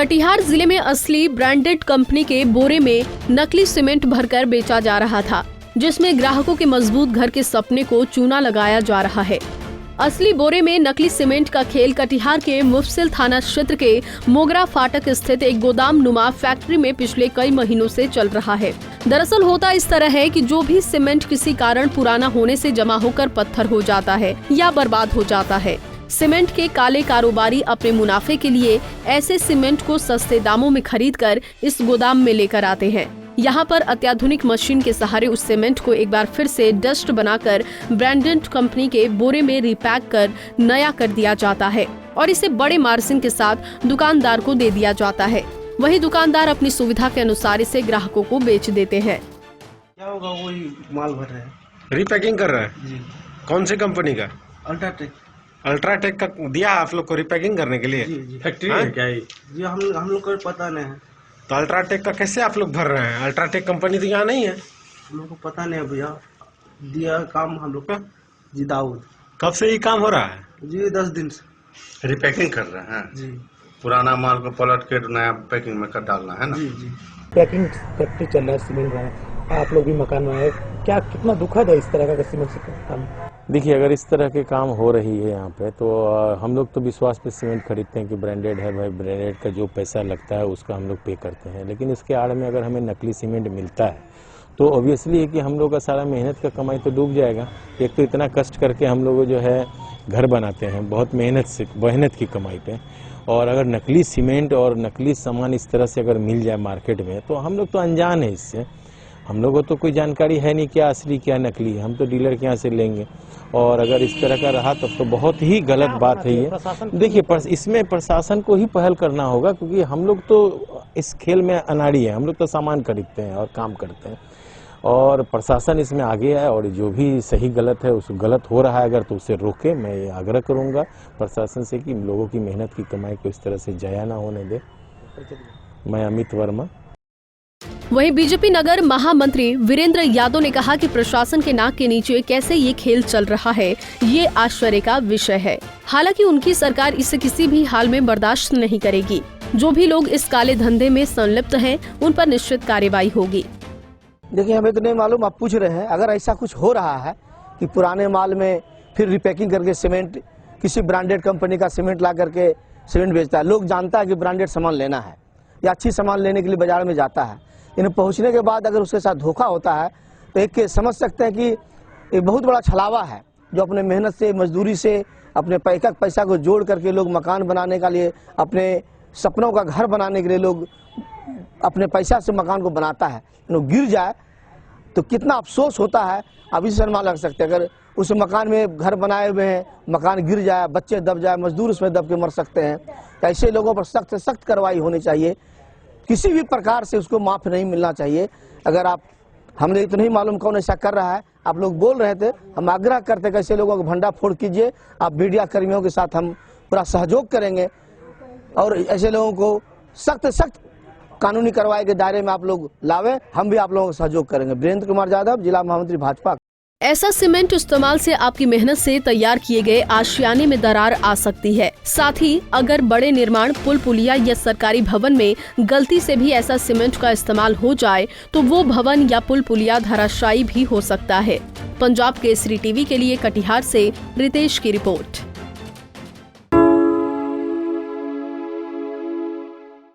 कटिहार जिले में असली ब्रांडेड कंपनी के बोरे में नकली सीमेंट भरकर बेचा जा रहा था, जिसमें ग्राहकों के मजबूत घर के सपने को चूना लगाया जा रहा है। असली बोरे में नकली सीमेंट का खेल कटिहार के मुफस्सिल थाना क्षेत्र के मोगरा फाटक स्थित एक गोदाम नुमा फैक्ट्री में पिछले कई महीनों से चल रहा है। दरअसल होता इस तरह है कि जो भी सीमेंट किसी कारण पुराना होने से जमा होकर पत्थर हो जाता है या बर्बाद हो जाता है। सीमेंट के काले कारोबारी अपने मुनाफे के लिए ऐसे सीमेंट को सस्ते दामों में खरीदकर इस गोदाम में लेकर आते हैं। यहाँ पर अत्याधुनिक मशीन के सहारे उस सीमेंट को एक बार फिर से डस्ट बनाकर ब्रांडेड कंपनी के बोरे में रिपैक कर नया कर दिया जाता है और इसे बड़े मार्जिन के साथ दुकानदार को दे दिया जाता है। वही दुकानदार अपनी सुविधा के अनुसार इसे ग्राहकों को बेच देते हैं। क्या होगा, वही माल भर रहे हैं, रिपैकिंग कर रहा है जी। कौन सी कंपनी का? अल्ट्राटेक। अल्ट्राटेक का दिया आप लोग को रिपैकिंग करने के लिए? जी। फैक्ट्री है क्या ये? जी, हम लोग को पता नहीं है। तो अल्ट्राटेक का कैसे आप लोग भर रहे हैं? अल्ट्राटेक कंपनी तो यहाँ नहीं है। हम लोग को पता नहीं है भैया, दिया काम हम लोग का जी दाऊद। कब से ये काम हो रहा है? जी 10 दिन से रिपैकिंग कर रहे हैं जी। पुराना माल को पलट के नया पैकिंग में कर डालना है ना जी। पैकिंग फैक्ट्री चल रहा है, सीमेंट रहा है, आप लोग भी मकान बनाए, क्या कितना दुखद है इस तरह का सीमेंट से काम? देखिए, अगर इस तरह के काम हो रही है यहाँ पे तो हम लोग तो विश्वास पे सीमेंट खरीदते हैं कि ब्रांडेड है भाई, ब्रांडेड का जो पैसा लगता है उसका हम लोग पे करते हैं। लेकिन इसके आड़ में अगर हमें नकली सीमेंट मिलता है तो ऑब्वियसली है कि हम लोग का सारा मेहनत का कमाई तो डूब जाएगा। एक तो इतना कष्ट करके हम लोग जो है घर बनाते हैं बहुत मेहनत की कमाई पे, और अगर नकली सीमेंट और नकली सामान इस तरह से अगर मिल जाए मार्केट में तो हम लोग तो अनजान है इससे। हम लोगों को तो कोई जानकारी है नहीं क्या असली क्या नकली है, हम तो डीलर के यहाँ से लेंगे। और अगर इस तरह का रहा तब तो बहुत ही गलत बात है ये। देखिए, इसमें प्रशासन को ही पहल करना होगा, क्योंकि हम लोग तो इस खेल में अनाड़ी है। हम लोग तो सामान खरीदते हैं और काम करते हैं, और प्रशासन इसमें आगे है और जो भी सही गलत है, उस गलत हो रहा है अगर तो उसे रोके। मैं ये आग्रह करूंगा प्रशासन से कि लोगों की मेहनत की कमाई को इस तरह से जाया ना होने दे। मैं अमित वर्मा। वहीं बीजेपी नगर महामंत्री वीरेंद्र यादव ने कहा कि प्रशासन के नाक के नीचे कैसे ये खेल चल रहा है, ये आश्चर्य का विषय है। हालांकि उनकी सरकार इसे किसी भी हाल में बर्दाश्त नहीं करेगी। जो भी लोग इस काले धंधे में संलिप्त हैं, उन पर निश्चित कार्रवाई होगी। देखिए, हमें तो नहीं मालूम, आप पूछ रहे हैं। अगर ऐसा कुछ हो रहा है कि पुराने माल में फिर रिपैकिंग करके सीमेंट, किसी ब्रांडेड कंपनी का सीमेंट ला करके सीमेंट बेचता है, लोग जानता है कि ब्रांडेड सामान लेना है या अच्छी सामान लेने के लिए बाजार में जाता है, इन्हें पहुंचने के बाद अगर उसके साथ धोखा होता है तो एक समझ सकते हैं कि एक बहुत बड़ा छलावा है, जो अपने मेहनत से, मजदूरी से, अपने पैसा को जोड़ करके लोग मकान बनाने के लिए, अपने सपनों का घर बनाने के लिए लोग अपने पैसा से मकान को बनाता है। गिर जाए तो कितना अफसोस होता है, आप इसे अनुमान लग सकते हैं। अगर उस मकान में घर बनाए हुए हैं, मकान गिर जाए, बच्चे दब जाए, मजदूर उसमें दब के मर सकते हैं। तो ऐसे लोगों पर सख्त से सख्त कार्रवाई होनी चाहिए, किसी भी प्रकार से उसको माफ नहीं मिलना चाहिए। अगर आप, हमने तो नहीं मालूम कौन ऐसा कर रहा है, आप लोग बोल रहे थे, हम आग्रह करते कि ऐसे लोगों को भंडाफोड़ कीजिए। आप मीडिया कर्मियों के साथ हम पूरा सहयोग करेंगे और ऐसे लोगों को सख्त सख्त कानूनी कार्रवाई के दायरे में आप लोग लावे, हम भी आप लोगों का सहयोग करेंगे। वीरेंद्र कुमार यादव, जिला महामंत्री भाजपा। ऐसा सीमेंट इस्तेमाल से आपकी मेहनत से तैयार किए गए आशियाने में दरार आ सकती है। साथ ही अगर बड़े निर्माण, पुल पुलिया या सरकारी भवन में गलती से भी ऐसा सीमेंट का इस्तेमाल हो जाए तो वो भवन या पुल पुलिया धराशायी भी हो सकता है। पंजाब केसरी टीवी के लिए कटिहार से रितेश की रिपोर्ट।